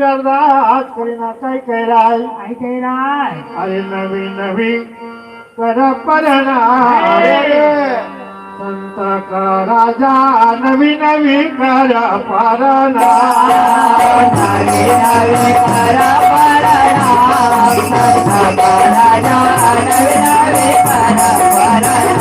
प्यारदा आज करीना काय कैराय काय कैराय अरे नवी नवी कर परणा संत का राजा नवी नवी कर परणा नवी नवी कर परणा संत का राजा नवी नवी कर परणा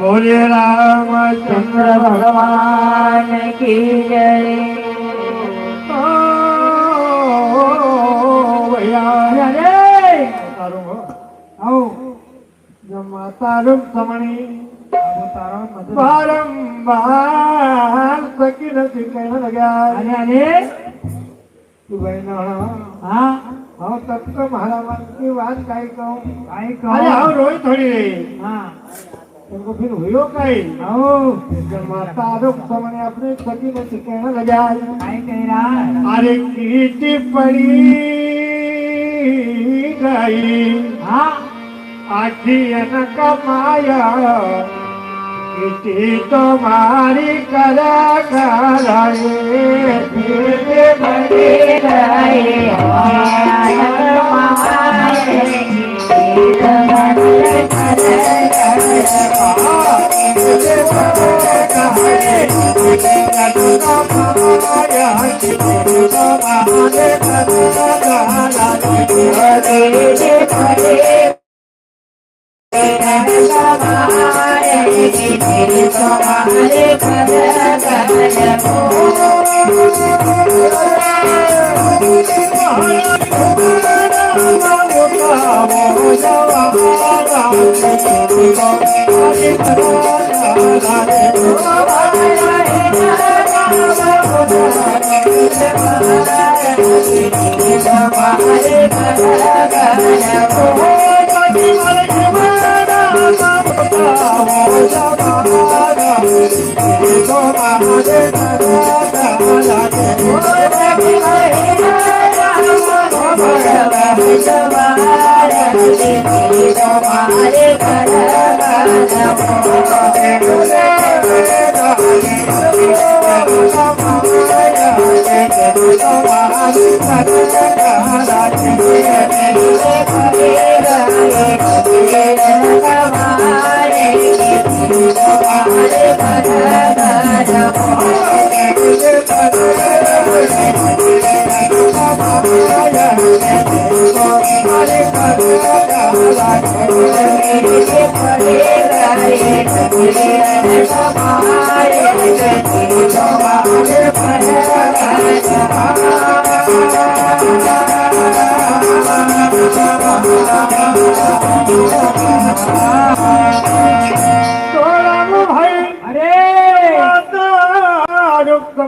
बोले रामचंद्र भगवान की जय तारुम समणी बारंबार सकीन शिकायला लग्या आणि तू बहिणा हा हो तत्क महाराजांची वाद काय कहूं काय अरे कहो हो रोई थोड़ी रे हा तुमको फिर हुयो कई हो जब माता आरोप समने अपने सकी में सिखाना लगा काय कैराय अरे कीटी पड़ी गई हा आखी न कमाया कीटी तुम्हारी करा कराए कीटी पड़ी गई तुम्हारे कर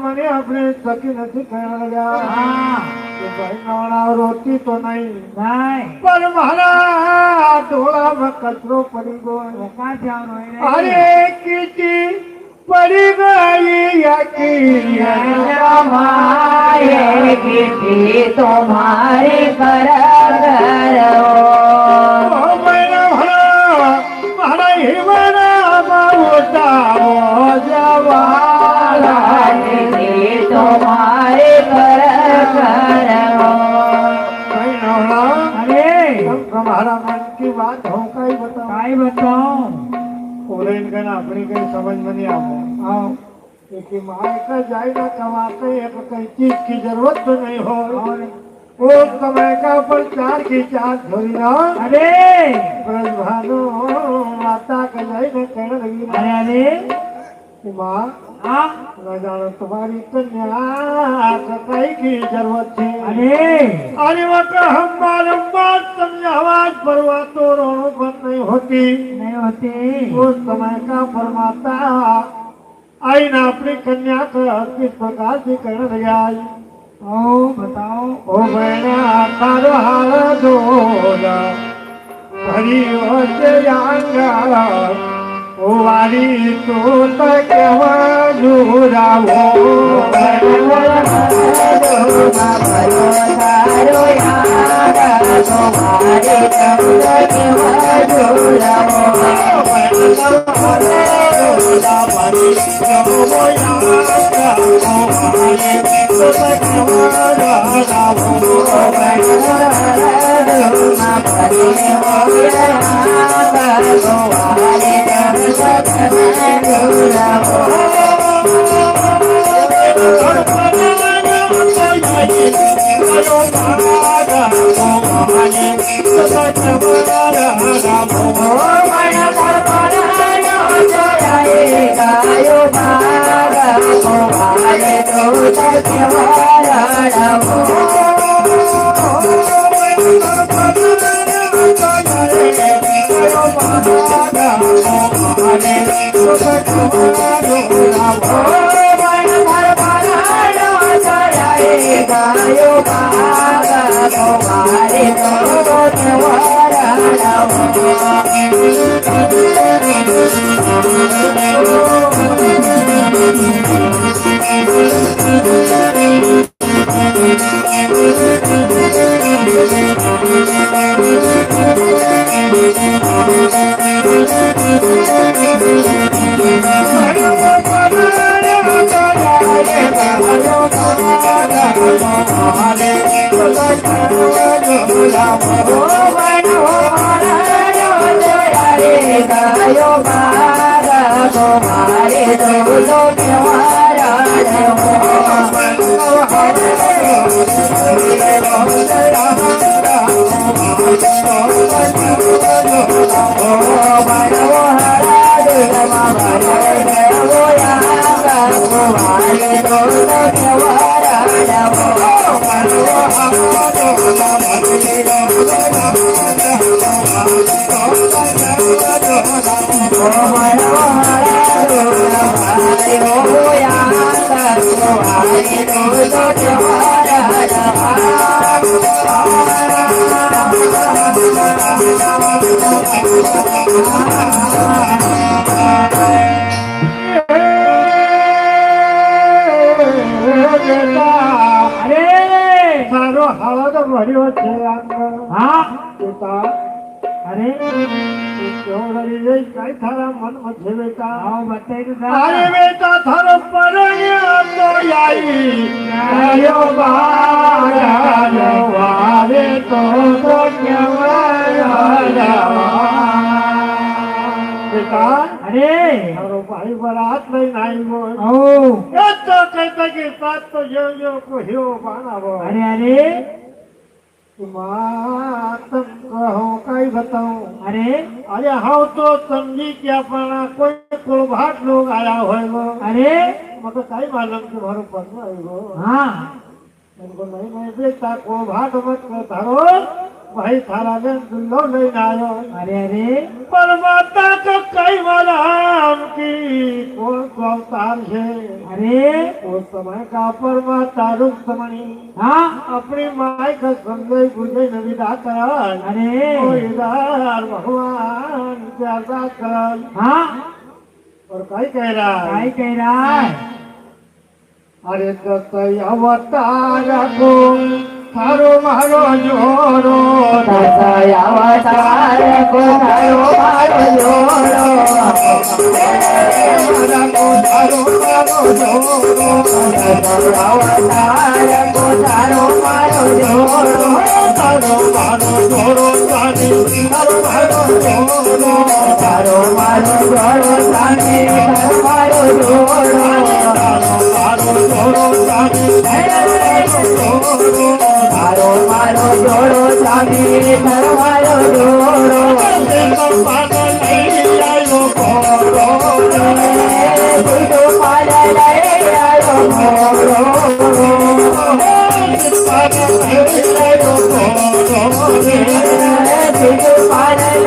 મને આપણે સખી નથી કહેવા લગ્યા કે ભાઈ નવણા રોટી તો નહીં પણ મારા ઢોળામાં કચરો પડી ગયો અરે કીટી પડી ગઈ યાકી तुम्हारे कर મારા હિવાના ઉતારો જવાલા तुम्हारे कर हमारा मन की बात हो कई बताओ अपनी कहीं समझ में नहीं आओ क्योंकि माँ का जाएगा कमा के एक कई चीज की जरूरत तो नहीं हो वो कमाए का पर चार की चार धोरी ना अरे ब्रज भानु माता का जाएगा कहने लगी अरे माँ न जानो तुम्हारी कन्या सफाई की जरूरत है अरे वो तो हम बारम्बार समझावाज परवा तो रोनो बंद नहीं होती उस समय का फरमाता आई ना अपनी कन्या को किस प्रकार से कहने लगा बताओ ओ बहना तारो हार दोला भरी हो से आंगा ओ वारी तो तक मजूरा वो Oh, તારો હાથ ભર્યો છે હા બેટા અરે ચોરી રે કઈ તારા મન મધ્ય બેટા આવો બતાવી દો અરે બેટા થારો પરણ્યા તો આઈ આયો બાળા વારે તો બેટા અરે તારો ભાઈ બરાત લઈને આવ્યો ઓ એ તો કહેતા કે સાત તો જો કહ્યો બાણાવો અરે અરે तुम कहो कई बताऊं अरे अरे हाँ तो समझी क्या अपना कोई कुलभाट लोग आया होगा अरे मतलब कई मालूम के भरो पर आएगो हाँ उनको नहीं बेटा कुलभाट मत कर धरो भाई थारा में दुल्लो नहीं आयो अरे अरे पर माता का कई मालूम की कौन को अवतार है अरे उस समय का परमाता रूप समणी हाँ अपनी माई का संजय गुजय नविदा करल अरे इधर भगवान की अरदास करल हाँ और कई कह रहा है काय कह रहा है अरे दसई अवतार को थारो मारो जोरो दसई अवतार को थारो मारो जोरो थारो मारो जोरो दसई अवतार को थारो मारो जोरो थारो मारो जोरो सानी थारो मारो जोरो थारो मारो जोरो सानी थारो मारो जोरो थारो जोरो सानी थारो मारो जोरो सानी थारो मारो जोरो तुझो पाला आयो मोरो तुझो पाला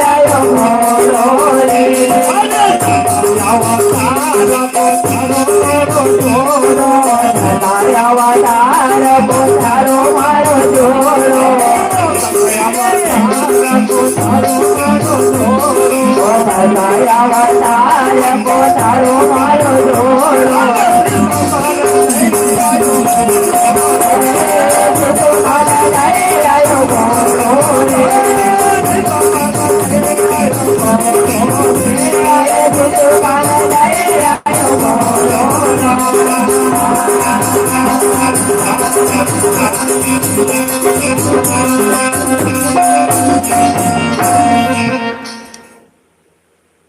आयो मोरो रे अवतार को थारो मारो जोरो अवतार को थारो मारो जोरो तुझो पाला आयो मोरो रे तुझो पाला आयो मोरो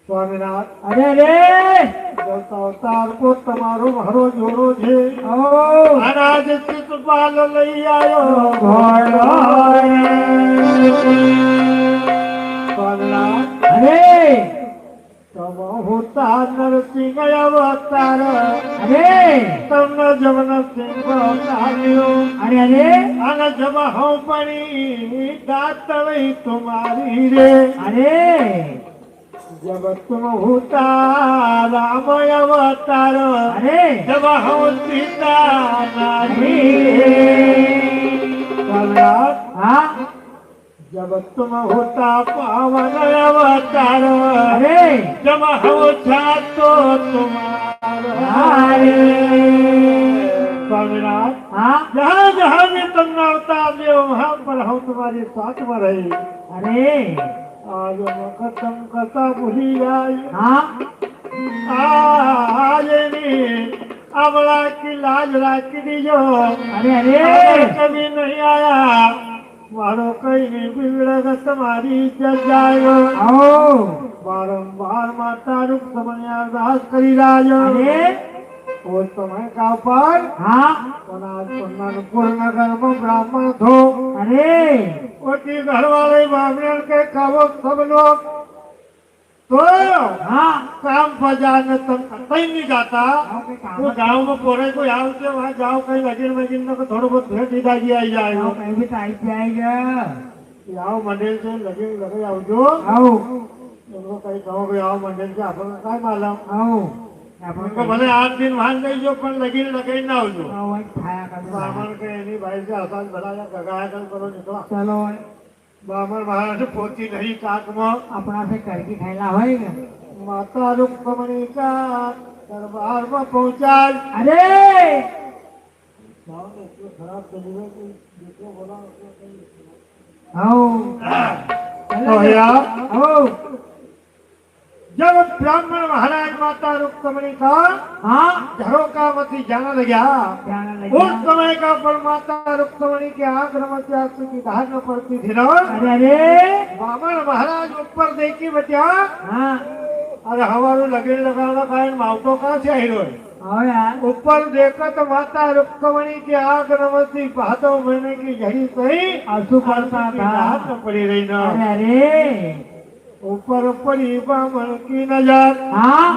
स्वामीनाथ अरे रे अवतार को તમારો મારો જોડો છે ओ અનાજ ચિત્તપાલ લઈ આવ્યો घोड़ो स्वामीनाथ अरे તમ હોતા નરસિંહ અવતાર अरे તમને જમન સિંહ અવતાર્યો अरे अरे અને જબ હું પણી દાતળી તમારી રે अरे जब तुम होता राम अवतार अरे जब हम सीता नारी सम्राट हाँ जब तुम होता पावन अवतार अरे जब हम छातो तुम्हारा अरे सम्राट हाँ जहाँ जहाँ भी तुम अवतार ले वहाँ पर हम तुम्हारे साथ में रही अरे आज मकदम कथा भूली आई हाँ आज अमला की लाज राखी दीजो अरे अरे कभी नहीं आया मारो कहीं नहीं बिगड़ेगा तुम्हारी इज्जत जाएगा आओ बारंबार माता रूप समझ अरदास करी राजो अरे उस समय का पर हाँ पूर्णनपुर नगर में ब्राह्मण थो अरे उनकी घर वाले ब्राह्मण के कहो सब लोग तो हाँ काम पर जाने तुम कहीं नहीं जाता वो गांव में पोरे को आओ के वहाँ जाओ कहीं लगन मगिन में थोड़ा बहुत भेंट दिखाई आई जाएगा कहीं भी टाइप जाएगा आओ मंदिर से लगे लगे आओ जो आओ एवढं काही गाव गाव मंडळीचे आपण काय मालम हो आपण उनको भले 8 दिन मान नहीं जो पण लगी लगाई ना हो जो वही खाया कर बामण के नहीं भाई से आसान भला या गगाया कर करो निकला चलो बामण महाराज पोती नहीं काक में अपना से करके खायला होएगा माता रुक्मणी का दरबार में पहुंचा अरे खराब चली गई कि जिसको बोला उसको कहीं हो तो भैया हो जब ब्राह्मण महाराज माता रुक्मणी का हाँ झरोका मती जाना लगा जाना उस लगा समय का पर माता रुक्मणी के आक्रमण से आंसू की धार न पड़ती थी ना अरे अरे ब्राह्मण महाराज ऊपर देखी बचा हाँ अरे हमारू लगे लगाना कारण मावतो कहाँ से आई रो हो यार ऊपर देखा तो माता रुक्मणी के आक्रमण से भादों महीने की झड़ी सही आंसू पड़ता की था धार न पड़ी रही ना अरे अरे ऊपर पड़ी ब्राह्मण की नजर हाँ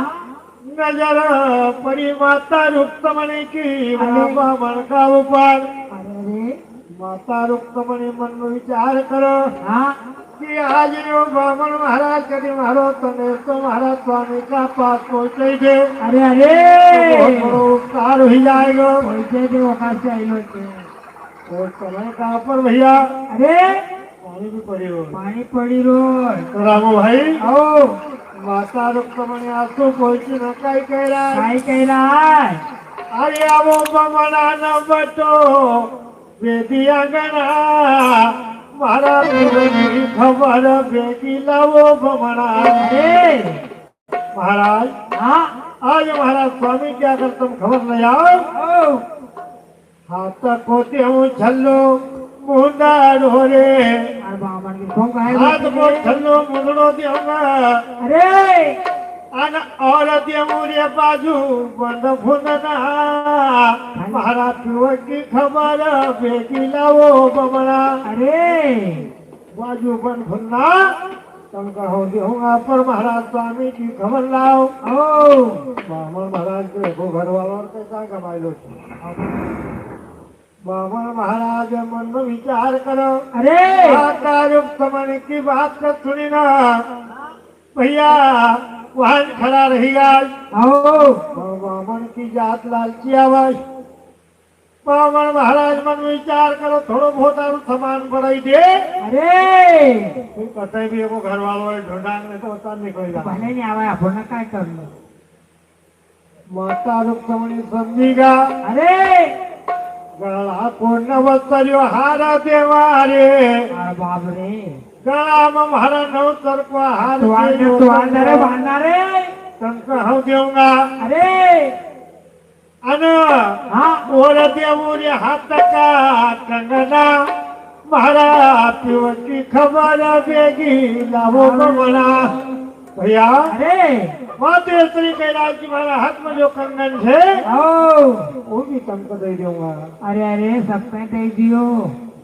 नजर पड़ी माता रुक्मणी की अरे। ब्राह्मण का ऊपर अरे माता रुक्मणी मन में विचार करो हाँ कि आज जो ब्राह्मण महाराज कभी मारो तो महाराज स्वामी का पास पहुंचे दे अरे बहुत अरे बड़ो उपकार हो जाएगा पैसे दे वो कासे आई लोटे और समय का पर भैया अरे पानी भी पड़ी हो पानी पड़ी रोड तो रामू भाई ओ माता रुक्मणी आंसू पहुंची न कई कह रहा है काय कह रहा है अरे आवो बमना न बटो बेदिया गणा मारा पूरी खबर बेटी लावो बमना अरे महाराज हाँ आज महाराज स्वामी क्या कर तुम खबर ले आओ ओ हाथ कोते हूँ छल्लो मुंडा ढोरे अरे बामन की कौन कहे हाथ को छल्लो मुंडो देऊंगा अरे अन और देमुरे बाजू बंद फुंदना महाराज पिवर की खबर बेटी लावो बमना अरे बाजू बंद फुंदना तुम कहो देऊंगा पर महाराज स्वामी की खबर लाओ ओ ब्राह्मण महाराज के देखो घर वालों के क्या कमाई लो ब्राह्मण महाराज मन में विचार करो अरे माता रुक्मणी की बात कर सुनी ना भैया वहां खड़ा रहेगा ओ ब्राह्मण की जात लालची आवाज ब्राह्मण महाराज मन में विचार करो थोड़ो बहुत और सामान बढ़ाई दे अरे फिर कतई भी एगो घर वालों ढूंढांगे तो बता निकल जाए भले नहीं आवा अपन काय करलो माता रुक्मणी समझीगा अरे गळा पूर्ण वस्तर्यो हारा देवारे अरे बाप रे गळा में महारा नवतर को हार तू अंदर बांधना रे तंक हम देऊंगा अरे अन हाँ ओर देवूरे हाथ का कंगना महारा पिवर की खबर बेगी लावो बमना भैया अरे माते श्री कैलाश जी महाराज हाथ में जो कंगन है ओ वो भी तंक दे दूंगा अरे अरे सब पे दे दियो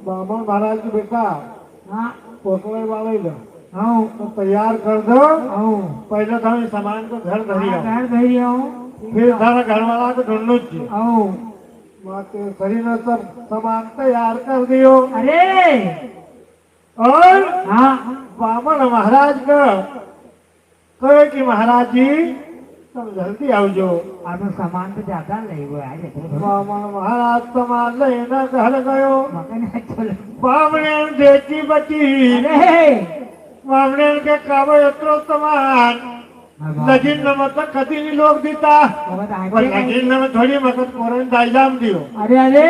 ब्राह्मण महाराज की बेटा हाँ पोसने वाले लो ओ तो तैयार कर दो ओ पहले तो हम सामान को घर धरी आओ घर धरियो फिर सारा घर वाला को ढूंढो जी ओ माते शरीर ने सब सामान तैयार कर दियो अरे और हाँ ब्राह्मण महाराज का कहे कि महाराज जी तुम जल्दी आओ जो अब सामान तो ज्यादा ले हुआ है ब्राह्मण महाराज सामान लेना घर गयो मकन चलो ब्राह्मण देखी बची अरे ब्राह्मण के काबो एतरो सामान लगीन न मत कदी नहीं लोग दीता पर लगीन न थोड़ी मकत कोरन दाइजाम दियो अरे अरे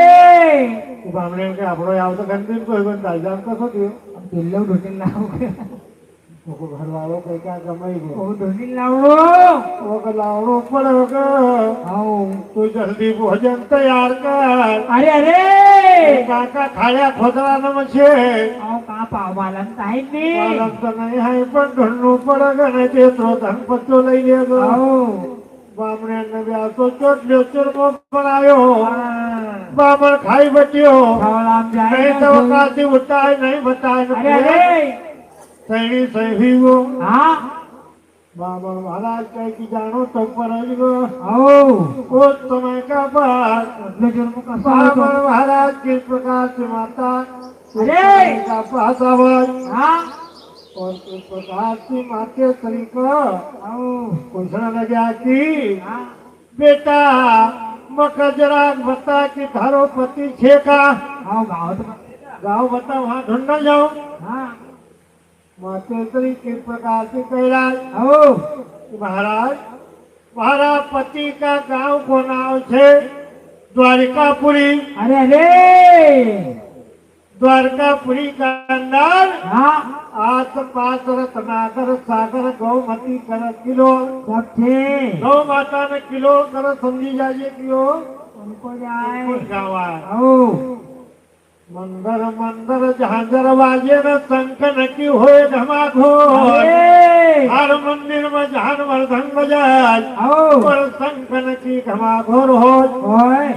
ब्राह्मण के आपड़ो आव तो गंदीन को एगो दाइजाम कसो दियो अब दिल्लो ढूंढ लाओ वो घर वालों के क्या कमाई गो ओ ढूंढ लाओ वो का लावड़ो पड़ोगा आओ तू जल्दी भोजन तैयार कर अरे अरे काका खाया खोदरा न छे आओ कहाँ पाव मालम साहिब ने मालूम तो नहीं है पर ढूंढनो पड़ेगा नहीं तो तो धन पत्तो ले लेगा आओ बामणे ने भी आसो चोट लियो चुरमो बनायो बामण खाई बटियो सवालाम नहीं जाए तो काती उठाए नहीं बताए अरे अरे सही सही वो हाँ बामण महाराज कह की जानो तो पर गो आओ उस समय का बाद जो जुर्म का बामण महाराज किस प्रकार से माता अरे का पास आवाज हाँ और इस प्रकार की माते तरीका पूछने लगा कि बेटा मका जरा बता कि थारो पति छे का गाँव बता वहाँ ढूंढना जाओ माते तरी किस प्रकार से कह रहा महाराज मारा पति का गांव को नाम छे द्वारिकापुरी। द्वारकापुरी का अंदर आस पास रत्नाकर सागर गौमती कर किलो गौ माता ने किलो कर समझी जाइए किलो उनको जाए गाँव है मंदर मंदर झांझर बाजे न शंखन की होए धमाघोर हर मंदिर में जहान वर्धन बजाय और शंखन की घमाघोर हो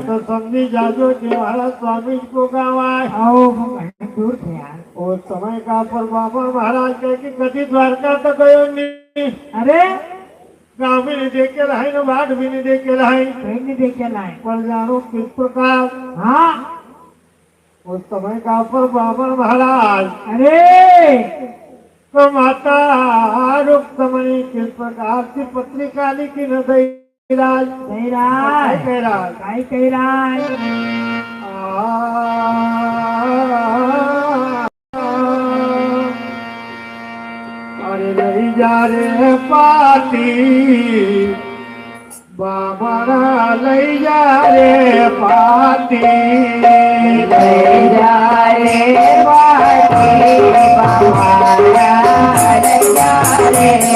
तो समझी जाजो कि हमारा स्वामी को गावाए दूर थे यार उस समय का पर बाबा महाराज कहे कि कभी द्वारका तो गयो नहीं गाँव भी नहीं देखे रहे न बाट भी नहीं देखे रहे नहीं देखे लाए पर जानो किस प्रकार उस समय का पर बाबर महाराज तो माता रुक्मणी किस प्रकार की पत्रिका लिखी न दैराज कह रहा अरे नहीं जा रे पाती बाबा लई जा रे पाती ले जा रे पाटी बाबा ले जा रे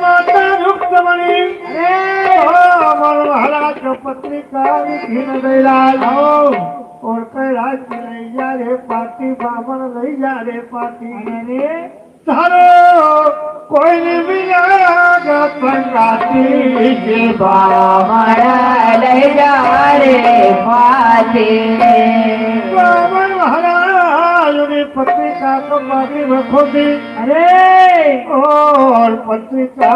माता रुक्मणी महाराज को पत्रिका लिखी न दैराज और कैलाश लई जा रे पाती बामन लई जा रे पाती थारो कोई नहीं मिलेगा पंगाती के बाबा ले जा रे पाटी बामन महाराज ने पत्रिका को बागी रखो दी और पत्रिका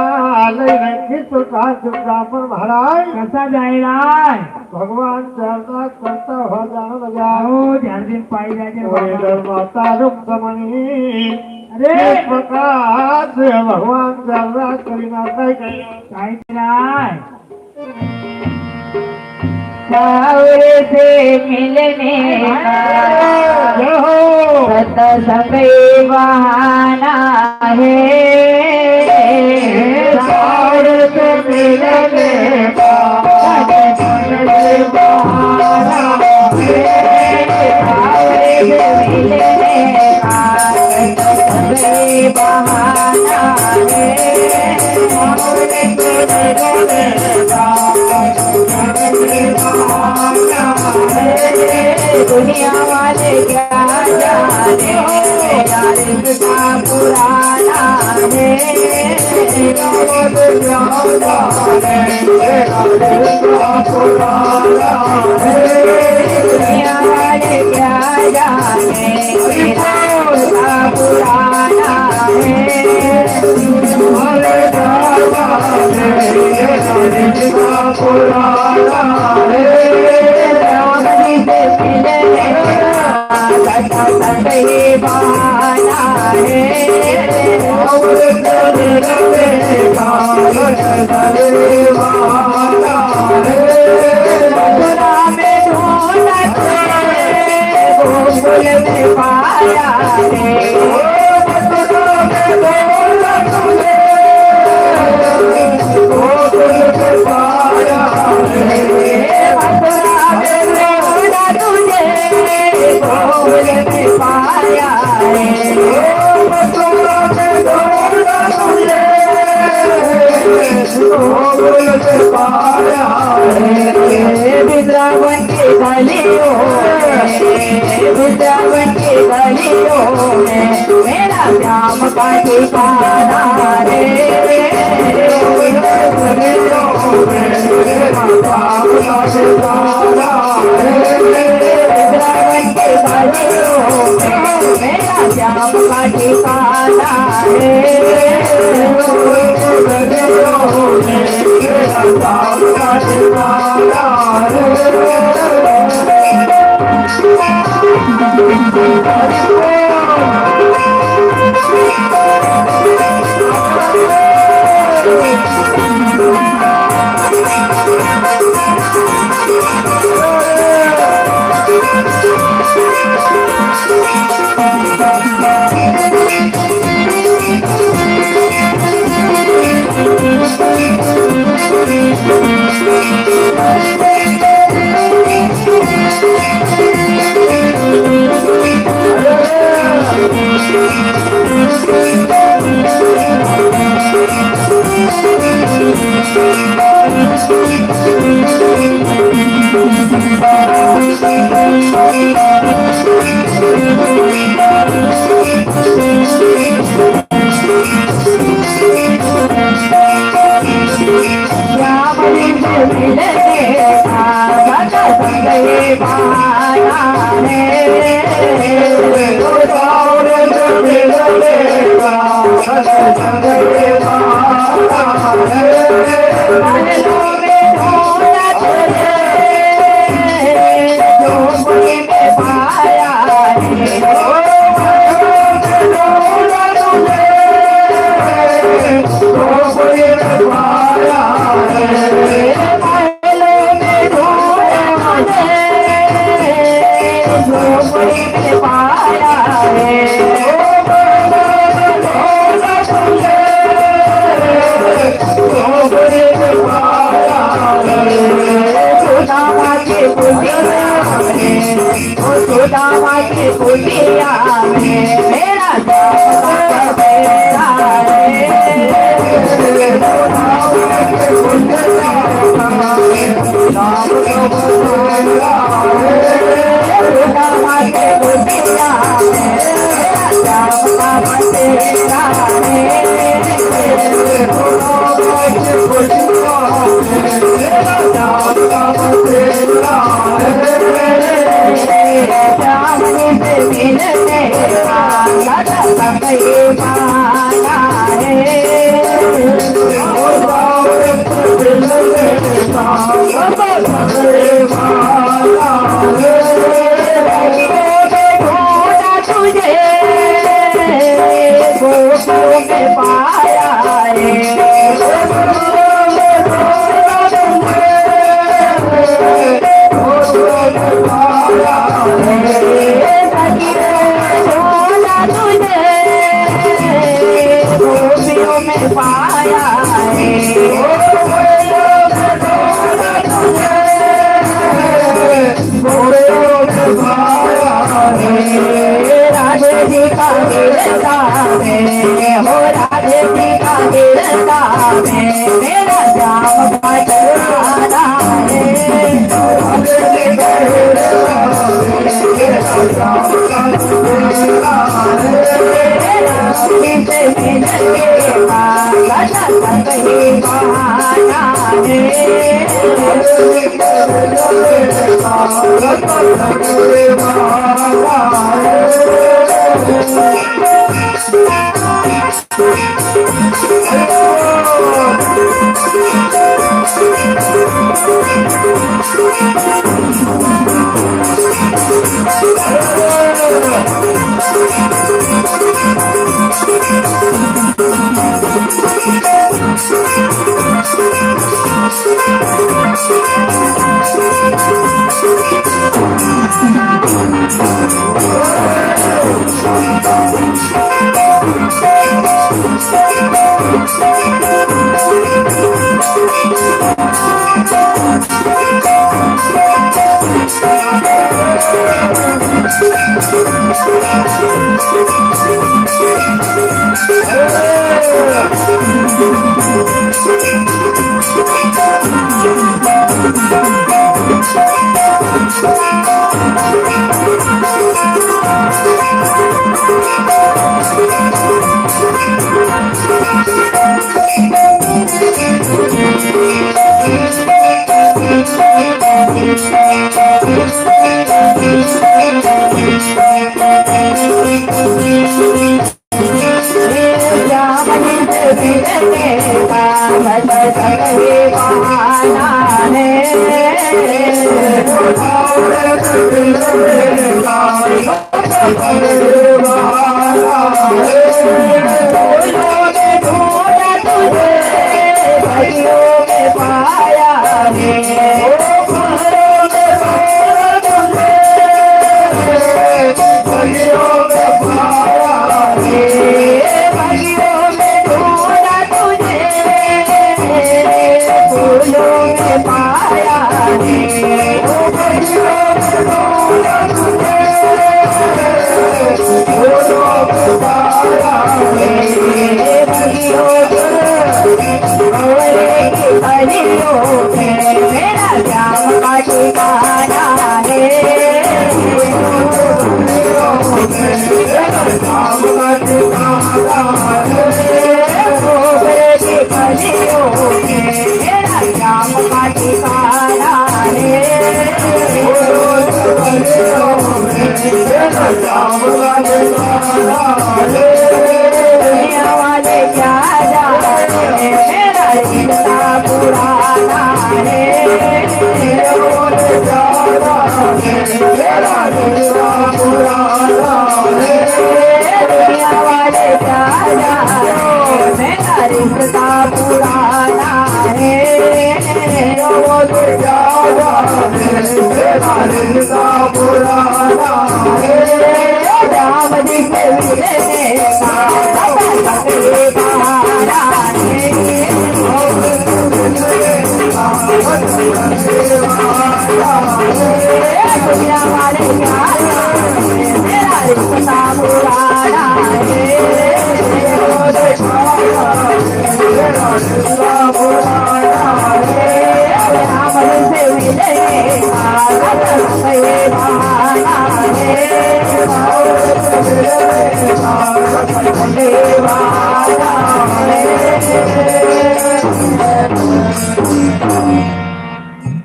ले रखी तो कहा ब्राह्मण महाराज कैसा जाएगा भगवान चरना करता हो जाना लगा ध्यान दिन पाई और माता रुक्मणी इस प्रकार से भगवान चरना करीना सावरे से मिलने का सत्संग बहाना है सावरे से मिलने का सत्संग बहाना है सावरे से मिलने का सत्संग बहाना है सावरे से मिलने का है दुनिया वाले क्या जाने मेरा रिश्ता पुराना है दुनिया वाले क्या जाने मेरा रिश्ता पुराना है दुनिया वाले क्या जाने मेरा रिश्ता पुराना है वृंदावन की गलियों में मेरा श्याम का ठिकाना रे वृंदावन की गलियों में मेरा श्याम का ठिकाना रे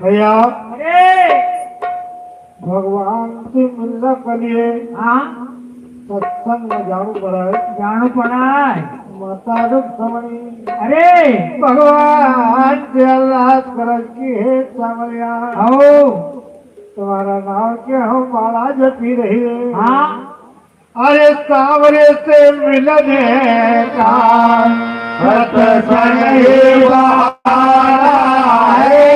भैया अरे भगवान की मिलने के लिए हाँ सत्संग में जाना पड़ा है। जानो पड़ा है। माता रुक समणी अरे भगवान से अल्लाह करज की है सामरिया आओ तुम्हारा नाम क्या हो माला जपी रही है। हाँ अरे सावरे से मिलने का सत्संग ही बहाना है।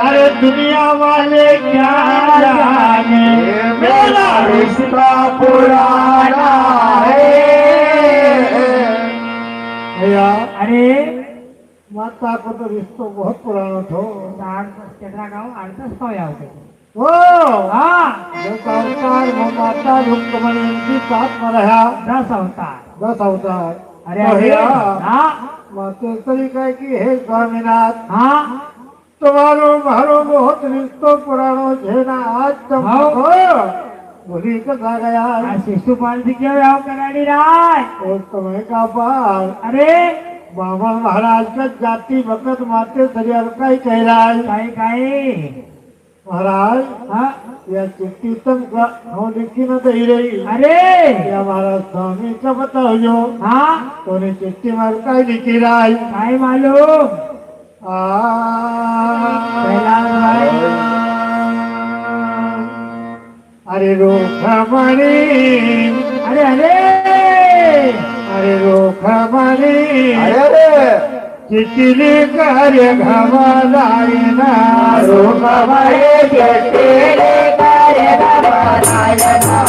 अरे दुनिया वाले क्या जाने मेरा रिश्ता पुराना है। भैया अरे माता को तो रिश्ता बहुत पुराना था। चंद्रा गाँव अड़तस तो या वो हाँ दस अवतार वो माता रुक्मणी उनकी साथ में रहा। 10 अवतार 10 अवतार। अरे तो अरे भैया हाँ माते तरीका की है स्वामीनाथ हाँ तुम्हारो मारो बहुत रिश्तो पुरानो झेना आज तुम हाँ। हो बोली कसा गया आ शिशुपाल जी क्यों आओ कराड़ी राय उस समय का पार अरे बामन महाराज का जाति भगत माते सरियर का ही कह रहा है काय महाराज हाँ यह चिट्ठी तुम हम लिखी न दे रही अरे यह हमारा स्वामी का बताओ जो हाँ तो चिट्ठी मार का ही लिखी रहा है काय मालूम कैलाश भाई अरे रोखमणी अरे अरे अरे रोखमणी अरे चिठ्ठी कार्य घमालाई ना रोखमणी चिठ्ठी कार्य घमालाई ना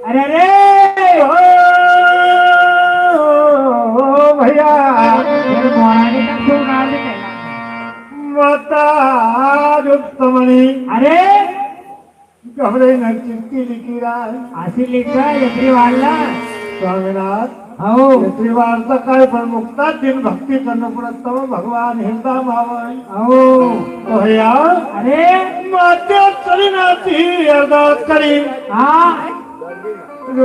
अरे अरे भैया बोलाने का क्यों नाम लेना? माता रुक्मणी अरे घबरे न चिंती लिखी राय अशी लिखा यत्री वाढला स्वामीनाथ हो त्रिवारचा काय पण मुक्ता दिन भक्ती करणं पुरत्तम भगवान हिंदा भावय हो भैया अरे मात्या चरिनाती अरदास करी हाँ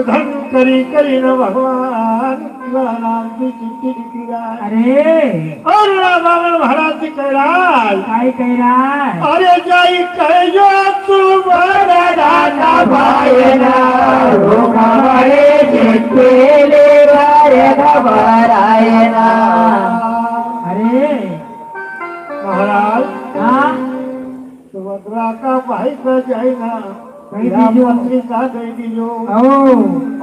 धन करी करी न भगवान नाम की चिंती लिखी राय अरे और बाबा महाराज जी कह रहा काय कह रहा है? अरे जाई कहो तू बड़ा दादा भाईना हमारे जितेले बारे घबरायना अरे महाराज हाँ सुभद्रा का भाई का जाइना कही या दीजियो। मंत्री का दे दीजो ओ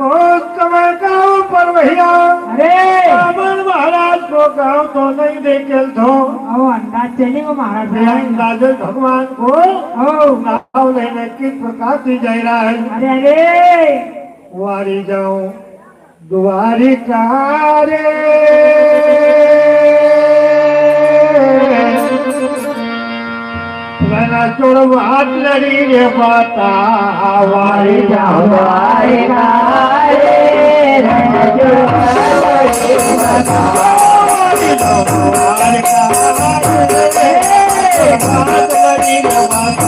और समय गाँव पर भैया अरे रावण महाराज को गाँव तो नहीं देखे तो ओ अंदाज चली वो महाराज अंदाज भगवान को ओ नाव लेने की प्रकार दी जा रहा है अरे अरे वारी जाऊं द्वारिका रे रहना चोड़ हाथ लड़ी रे बाता वारी जाऊं द्वारिका रे वारी जाऊं द्वारिका रे हाथ लड़ी रे बाता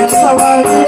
सवारी